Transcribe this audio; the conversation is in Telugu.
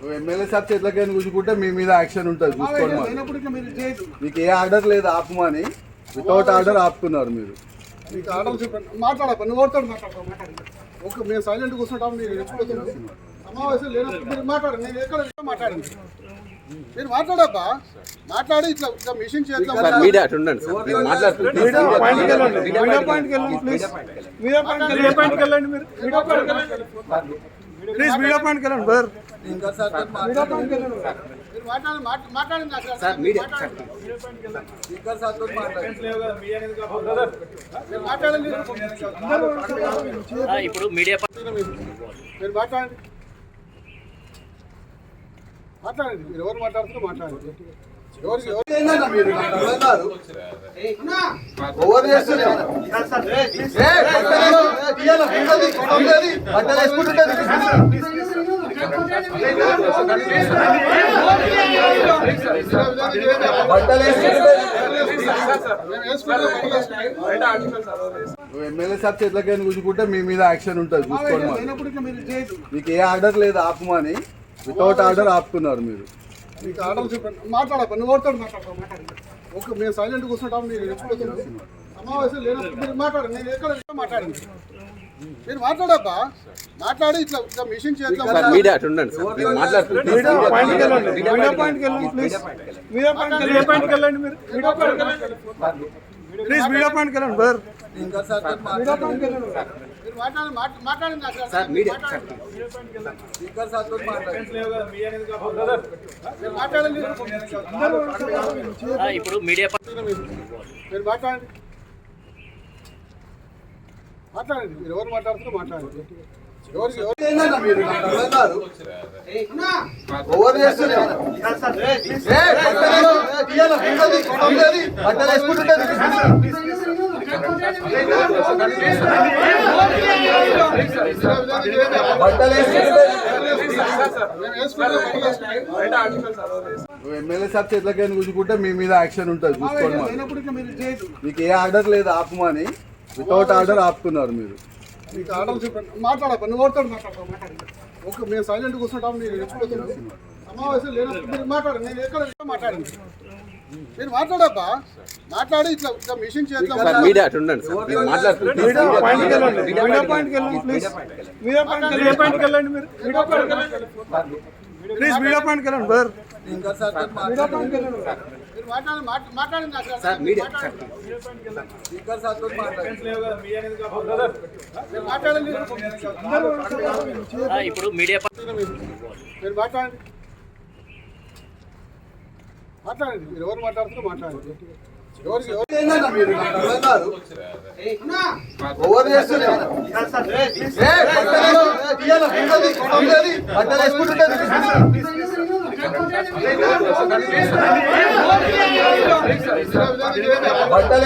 నువ్వు ఎమ్మెల్యే సార్ చేతులకైనా కూర్చుకుంటే మీ మీద యాక్షన్ ఉంటుంది చూసుకోండి మరి. మీకు ఏ ఆర్డర్ లేదు ఆపమని, వితౌట్ ఆర్డర్ ఆపుతున్నారు మీరు. మీకు ఆర్డర్ చెప్పండి, మాట్లాడపా, నువ్వు ఓడతాడు మాట్లాడతావు. ఓకే, మేము సైలెంట్ కూర్చుంటాం, మీరు రెచ్చిపోతున్నాం. సమావేశం లేనప్పుడు మీరు మాట్లాడండి, నేను ఎక్కడ మాట్లాడండి. మీరు మాట్లాడబ్బా, మాట్లాడి ఇట్లా ఇట్లా మిషన్ చేద్దాం. ఇప్పుడు మీడియా మీరు మాట్లాడండి, మాట్లాడండి. మీరు ఎవరు మాట్లాడుతున్నా మాట్లాడండి. నువ్వు ఎమ్మెల్యే సార్ చేతులకైనా కూర్చుకుంటే మీ మీద యాక్షన్ ఉంటుంది చూసుకోండి మరి. మీకు ఏ ఆర్డర్ లేదు ఆపమని, వితౌట్ ఆర్డర్ ఆపుతున్నారు మీరు. మీకు ఆర్డర్ చెప్పండి, మాట్లాడపా, నువ్వు ఓడతాడు మాట్లాడతావు. ఓకే, మేము సైలెంట్ కూర్చుంటాం, మీరు రెచ్చిపోతున్నాం. సమావేశం లేనప్పుడు మీరు మాట్లాడండి, నేను ఎక్కడ మాట్లాడండి. మీరు మాట్లాడబ్బా, మాట్లాడి ఇట్లా ఇట్లా మిషన్ చేద్దాం. ఇప్పుడు మీడియా మీరు మాట్లాడండి, మాట్లాడండి. మీరు ఎవరు మాట్లాడుతున్నా మాట్లాడండి. నువ్వు ఎమ్మెల్యే సార్ చేతులకైనా కూర్చుకుంటే మీ మీద యాక్షన్ ఉంటుంది చూసుకోండి మరి. మీకు ఏ ఆర్డర్ లేదు ఆపమని, వితౌట్ ఆర్డర్ ఆపుతున్నారు మీరు. మీకు ఆర్డర్ చెప్పండి, మాట్లాడపా, నువ్వు ఓడతాడు మాట్లాడతావు. ఓకే, మేము సైలెంట్ కూర్చుంటాం, మీరు రెచ్చిపోతున్నాం. సమావేశం లేనప్పుడు మీరు మాట్లాడండి, నేను ఎక్కడ మాట్లాడండి. మీరు మాట్లాడబ్బా, మాట్లాడి ఇట్లా ఇట్లా మిషన్ చేద్దాం. ఇప్పుడు మీడియా మీరు మాట్లాడండి, మాట్లాడండి. మీరు ఎవరు మాట్లాడుతున్నా మాట్లాడండి. బట్టలు